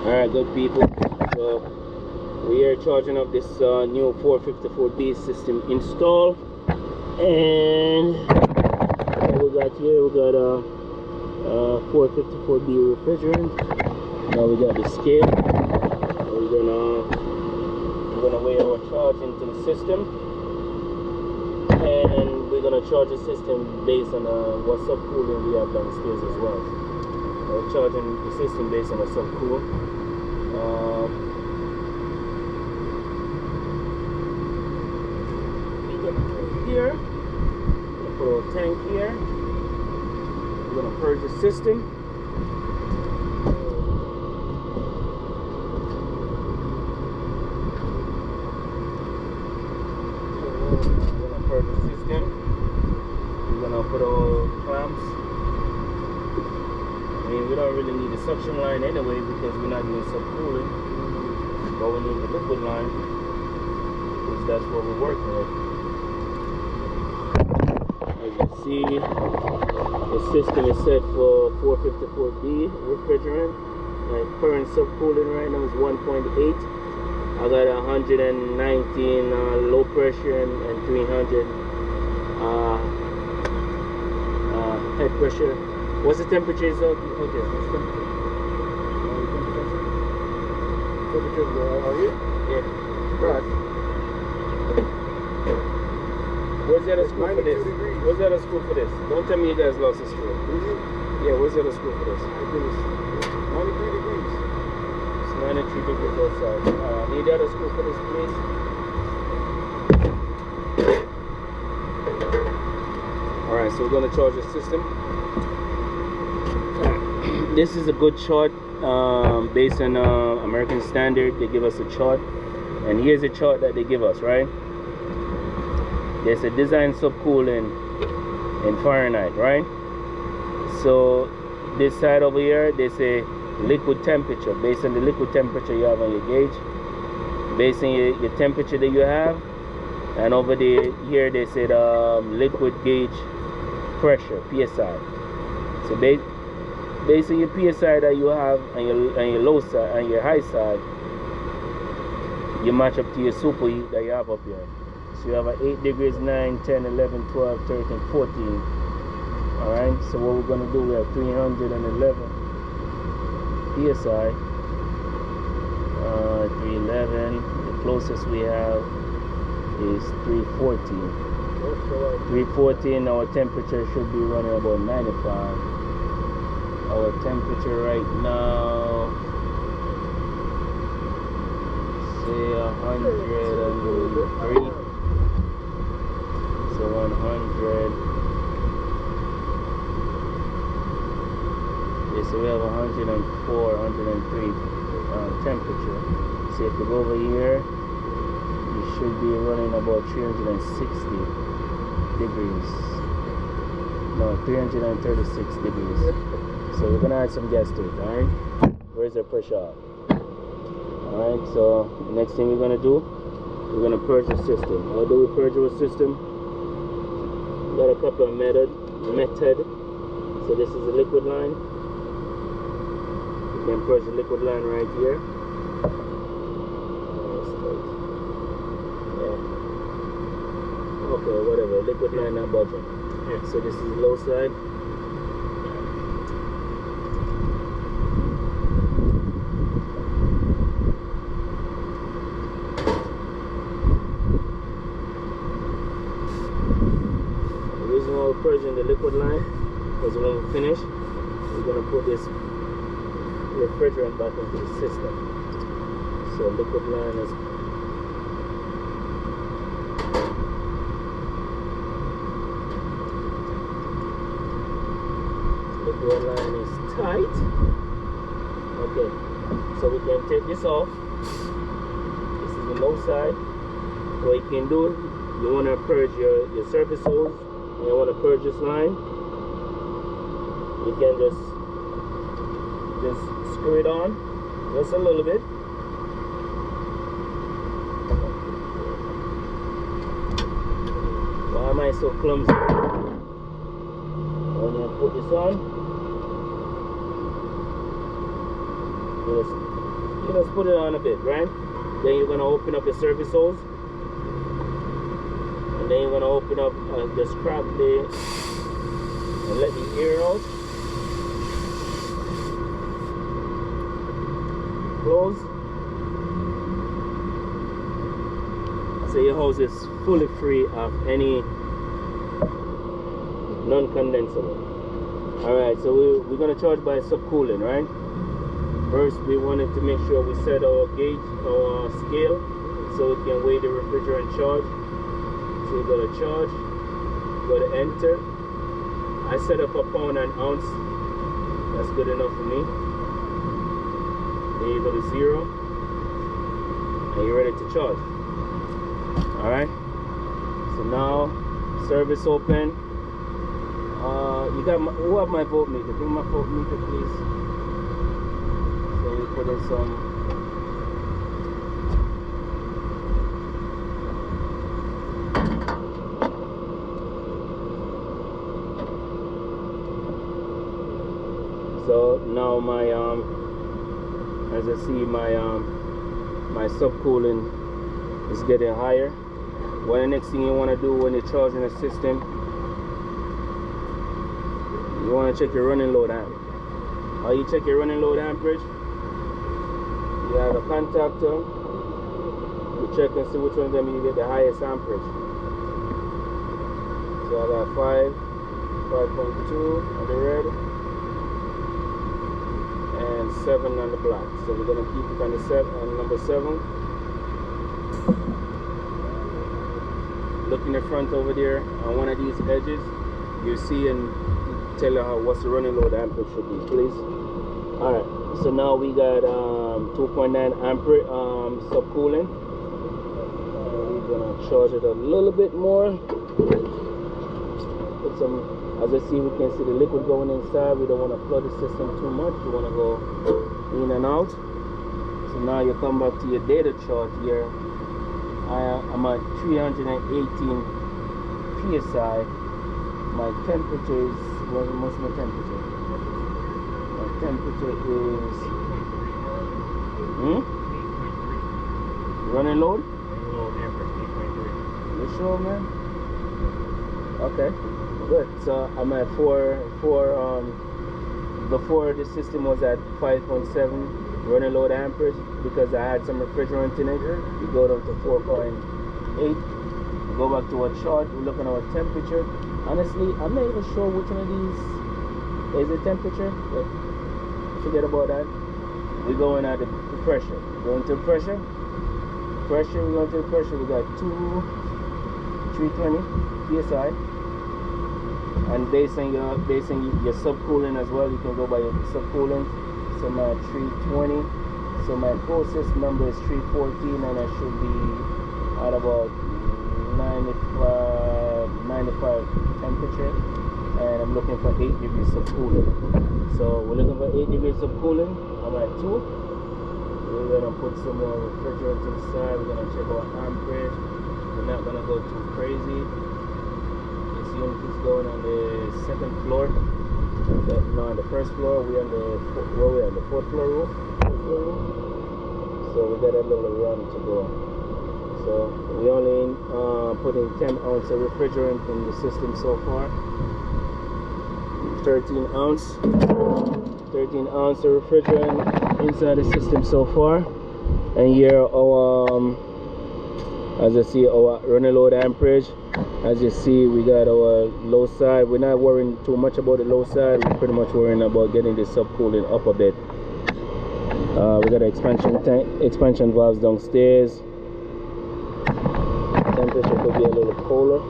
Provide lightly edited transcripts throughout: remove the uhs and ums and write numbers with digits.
Alright, good people. So we are charging up this new 454B system install, and what we got here, we got a 454B refrigerant. Now we got the scale. We're gonna weigh our charge into the system, and we're gonna charge the system based on what subcooling we have downstairs as well. We're charging the system based on a subcool. We're gonna put it here. We're gonna put our tank here. We're gonna purge the system. We're gonna purge the system. We're gonna put our clamps. I mean, we don't really need the suction line anyway because we're not doing subcooling, but we need the liquid line because that's what we're working with. As you see, the system is set for 454B refrigerant. My current subcooling right now is 1.8. I got 119 low pressure and 300 head pressure. What's the temperature? Is okay. What's the temperature? Temperature are you? Yeah. Right. Where's the other screw for this? Where's the other screw for this? Don't tell me you guys lost a screw. Yeah, where's the other screw for this? I think it's 93 degrees. It's 93 degrees outside. Need the other screw for this, please? Alright, so we're going to charge the system. This is a good chart based on American Standard. They give us a chart, and here's a chart that they give us, right? There's a design subcooling in Fahrenheit, right? So this side over here, they say liquid temperature, based on the liquid temperature you have on your gauge, based on your temperature that you have, and over here they said liquid gauge pressure, PSI. So based on your PSI that you have on your low side and your high side, you match up to your superheat that you have up here. So you have 8 degrees, 9, 10, 11, 12, 13, 14. Alright, so what we're going to do, we have 311 PSI. 311. The closest we have is 314. 314, our temperature should be running about 95. Our temperature right now, say 103. So 100. Yeah, so we have 104, 103 temperature. So if you go over here, you should be running about 360 degrees. No, 336 degrees. So we're gonna add some gas to it, alright? Where's the pressure? Alright, so next thing we're gonna do, we're gonna purge the system. How do we purge our system? We got a couple of method. So this is the liquid line. You can purge the liquid line right here. Yeah. Okay, whatever. Liquid line not budging. Yeah. So this is the low side. Purging the liquid line, because when we finish, we're going to put this refrigerant back into the system. So liquid line is tight. Okay, so we can take this off. This is the low side. What you can do, you want to purge your surface hose. You want to purge this line, you can just screw it on just a little bit. Why am I so clumsy? When you put this on, just You just put it on a bit, right? Then you're gonna open up your service hose, and then you're gonna open up the scrap lid and let the air out. Close. So your hose is fully free of any non-condensable. Alright, so we're going to charge by subcooling, right? First, we wanted to make sure we set our gauge, our scale, so we can weigh the refrigerant charge. So we go to charge, go to enter. I set up a pound and ounce. That's good enough for me. Then you go to 0, and you're ready to charge. Alright, so now service open. You got who have my voltmeter? Bring my voltmeter, please. So we put in some. So now my as I see my subcooling is getting higher. Well, the next thing you want to do when you're charging the system, you want to check your running load amp. How you check your running load amperage? You have a contactor. You check and see which one of them you get the highest amperage. So I got 5.2 on the red, and 7 on the black. So we're gonna keep it on the number 7. Look in the front over there on one of these edges, you see and tell you what's the running load amperage should be, please. Alright, so now we got 2.9 ampere subcooling. We're gonna charge it a little bit more. Put some, as I see, we can see the liquid going inside. We don't want to flood the system too much. We want to go in and out. So now you come back to your data chart here. I'm at 318 psi. My temperature is, what's my temperature? My temperature is running load? You sure, man? Okay, good. So I'm at 4 before the system was at 5.7 running load amperage because I had some refrigerant in it. We go down to 4.8. Go back to our chart. We're looking at our temperature. Honestly, I'm not even sure which one of these is the temperature, but forget about that. We're going at the pressure. Going to pressure. We're going to the pressure. We got 320 psi. And based on your subcooling as well, you can go by your subcooling. So my 320. So my process number is 314, and I should be at about 95 temperature, and I'm looking for 8 degrees of cooling. So we're looking for 8 degrees of cooling. I'm at 2. We're gonna put some more refrigerant inside. We're gonna check our amperage. We're not gonna go too crazy. This unit is going on the 2nd floor. No, on the 1st floor. We're on the 4th floor roof. So we got a little run to go. So we only put in 10 ounces of refrigerant in the system so far. 13 ounce of refrigerant inside the system so far. And here our as you see our running load amperage. As you see, we got our low side. We're not worrying too much about the low side. We're pretty much worrying about getting the subcooling up a bit. We got expansion valves downstairs. Temperature could be a little colder.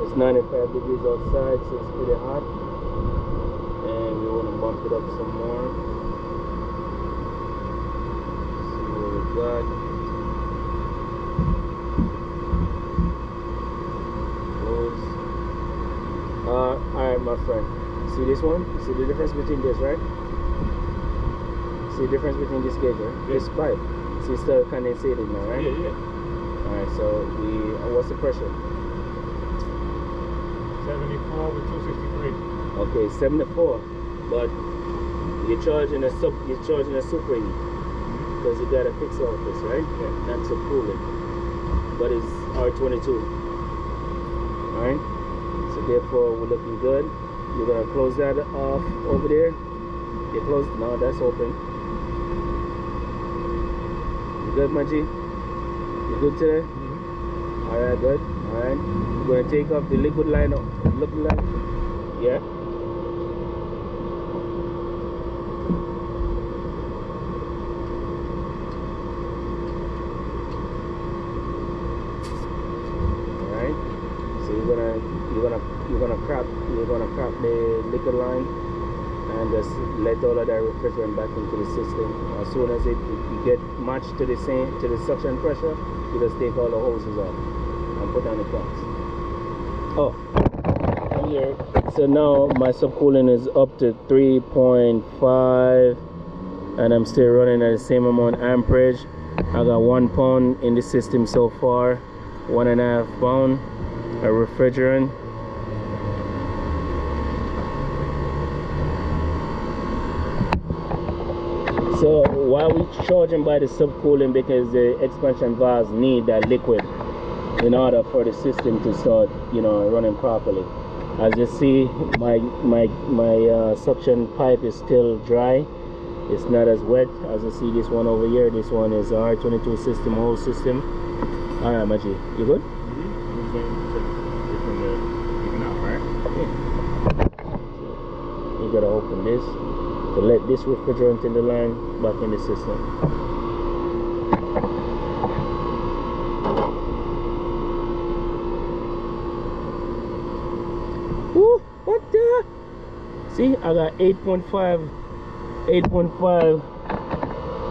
It's 95 degrees outside, so it's pretty hot. And we want to bump it up some more. See what we got. Close. Alright, my friend. See this one? See the difference between this, right? See the difference between this gauge, right? Yeah. This pipe. See, it's still condensated now, right? Yeah, yeah. Alright, so what's the pressure? 74 with 263. Okay, 74. But you're charging a superheat. because you gotta fix all this, right? Yeah. That's a cooling, but it's R22. Alright, so therefore we're looking good. You're gonna close that off over there. You close, no, that's open. You good, Maji? You good today? Alright, good. Alright, we're gonna take off the liquid line. Yeah. Alright, so you're gonna crop the liquid line and just let all of that refrigerant back into the system. As soon as it get matched to the suction pressure, you just take all the hoses off and put down the caps. Oh, I'm here. So now my subcooling is up to 3.5 and I'm still running at the same amount amperage. I got 1 pound in the system so far, 1.5 pound of refrigerant. So why we charging by the subcooling? Because the expansion valves need that liquid in order for the system to start, you know, running properly. As you see, my suction pipe is still dry. It's not as wet as you see this one over here. This one is R22 system, whole system. All right, Maji, you good? You gotta open this to let this refrigerant in the line back in the system. Woo, what the? See, I got 8.5.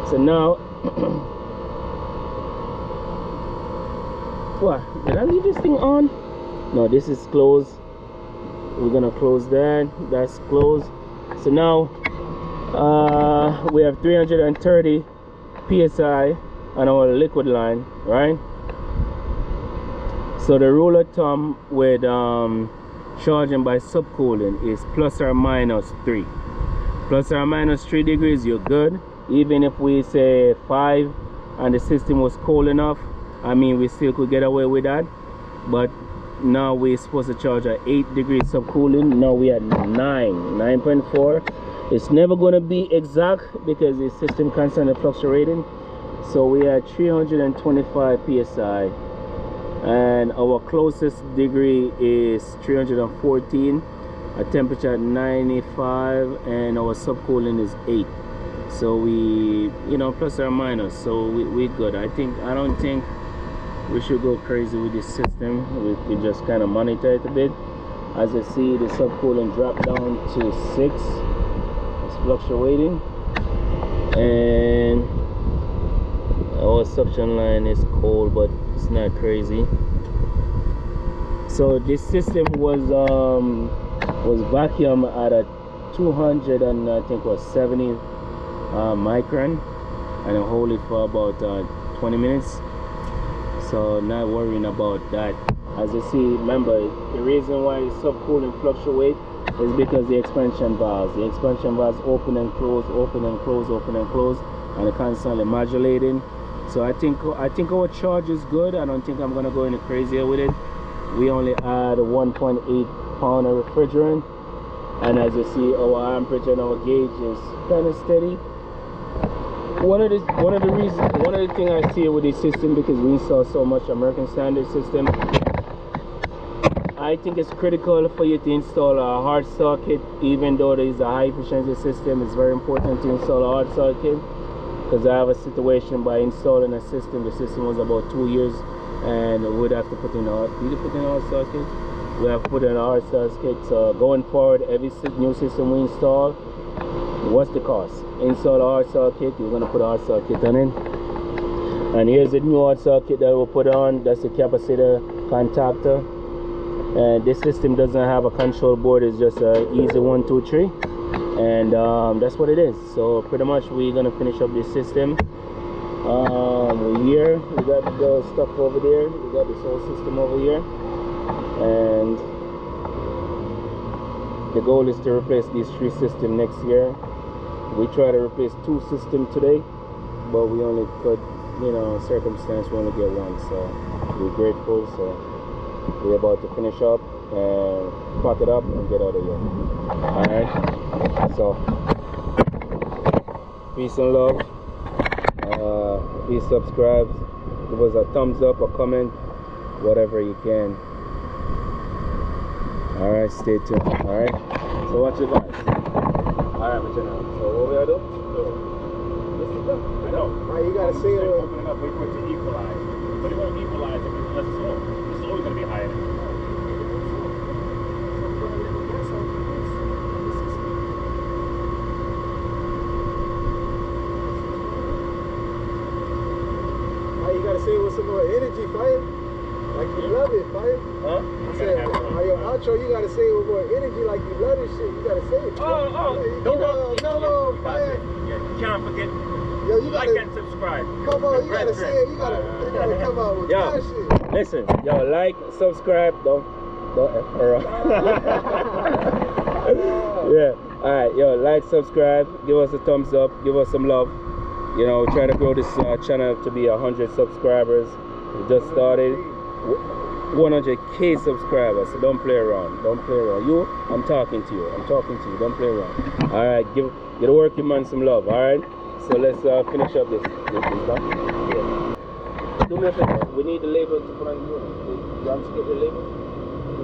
So now, what? Did I leave this thing on? No, this is closed. We're gonna close that. That's closed. So now we have 330 psi on our liquid line, right? So the rule of thumb with charging by subcooling is plus or minus 3. Plus or minus 3 degrees, you're good. Even if we say 5 and the system was cold enough, I mean, we still could get away with that. But now we're supposed to charge at 8 degrees subcooling. Now we at 9.4. It's never going to be exact because the system constantly fluctuating. So we are 325 psi and our closest degree is 314, a temperature at 95, and our subcooling is 8. So we, you know, plus or minus, so we good. I don't think we should go crazy with this system. We could just kind of monitor it a bit. As you see, the subcooling dropped down to 6. It's fluctuating, and our suction line is cold, but it's not crazy. So this system was vacuum at a 200 and I think was 70 micron, and I hold it for about 20 minutes. So not worrying about that. As you see, remember, the reason why the subcooling fluctuate is because the expansion valves open and close, open and close, open and close, and they're constantly modulating. So I think our charge is good. I don't think I'm gonna go any crazier with it. We only add 1.8 pound of refrigerant, and as you see, our amperage and our gauge is kind of steady. One of the things I see with this system, because we install so much American Standard system, I think it's critical for you to install a hard socket. Even though there is a high efficiency system, it's very important to install a hard socket. Because I have a situation by installing a system, the system was about 2 years, and we would have to put in a hard socket. We have to put in a hard socket. So going forward, every new system we install, what's the cost? Install a hard socket, you're going to put a hard socket on it. And here's the new hard socket that we'll put on. That's the capacitor contactor. And this system doesn't have a control board, it's just a easy 1, 2, 3. And that's what it is. So pretty much we're going to finish up this system. Here, we got the stuff over there. We got this whole system over here. And the goal is to replace these 3 systems next year. We try to replace 2 systems today, but we only could, you know, circumstance we only get one, so we're grateful. So we're about to finish up and pack it up and get out of here. Alright, so peace and love. Please subscribe, give us a thumbs up, a comment, whatever you can. Alright, stay tuned. Alright, so watch it guys. Alright, my channel. So what we gotta do? I know. Right, you gotta say it. Open it up, wait for it to equalize. But it won't equalize if it's less slow. It's always gonna be higher than it. Right, you gotta say it with some more energy, fire. Like you love it, fire. Huh? I said, on your outro, you gotta say it with more energy, like you love this shit. You gotta say it. No, fire. You can't forget. Yo, you Like gotta and subscribe. come on. You gotta say it. You gotta come out with Yo, that shit. listen, yo, like, subscribe, don't F around. Yeah, alright, yo, like, subscribe, give us a thumbs up, give us some love. You know, try to grow this channel to be 100 subscribers. We just started 100K subscribers, so don't play around. Don't play around. You, I'm talking to you. I'm talking to you. Don't play around. Alright, give the working man some love, alright? So let's finish up this stuff. Yeah. Do me a favor. We need the label to put on the unit. You want to get the label?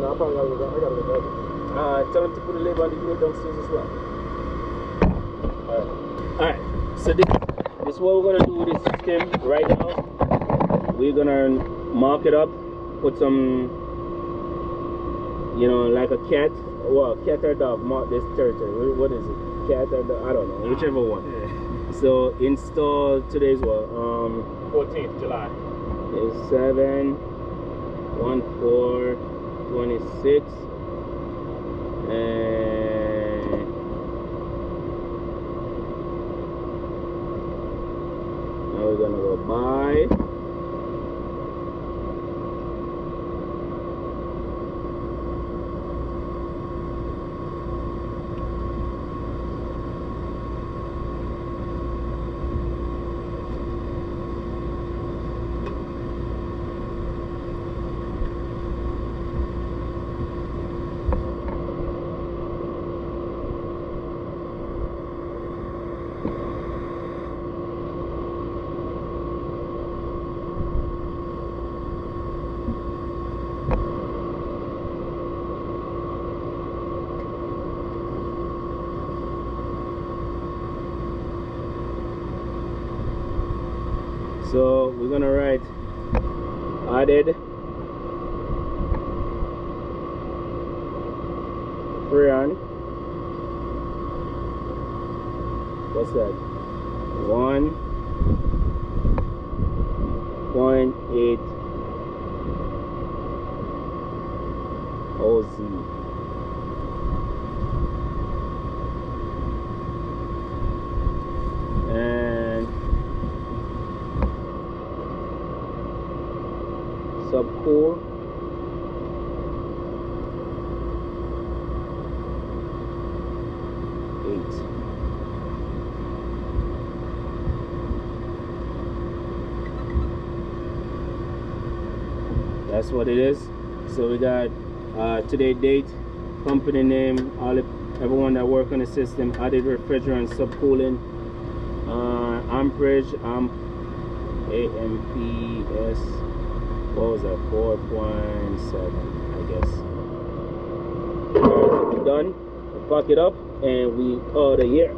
No, I probably gotta go back. Tell them to put the label on the unit downstairs as well. Alright. So this is what we're gonna do with this system right now. We're gonna mark it up, put some, you know, like a cat. Well, cat or dog, mark this territory. What is it? Cat or dog? I don't know. Whichever one. Yeah. So install today's what? 14th July. Is 7/1/4/26 and now we're gonna go by. So we're gonna write added freon. What's that? 1.8 OZ. And subcool 8. That's what it is. So we got today date, company name, everyone that work on the system, added refrigerant, subcooling, amperage, AMPS. What was that? 4.7, I guess. Alright, so we're done. We pack it up and we out of here.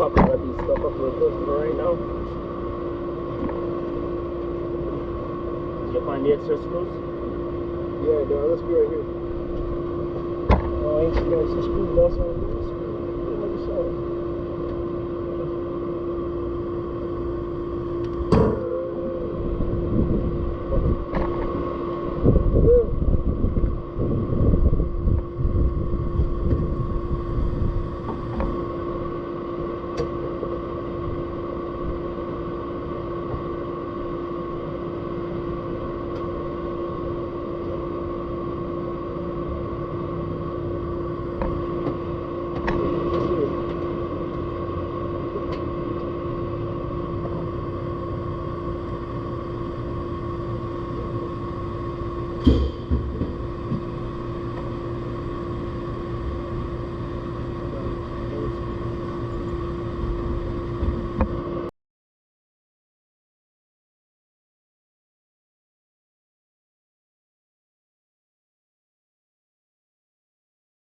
pop all of these stuff up real quick for right now. Did you find the extra screws? Yeah, no, let's be right here. Oh, ain't you got some screws also?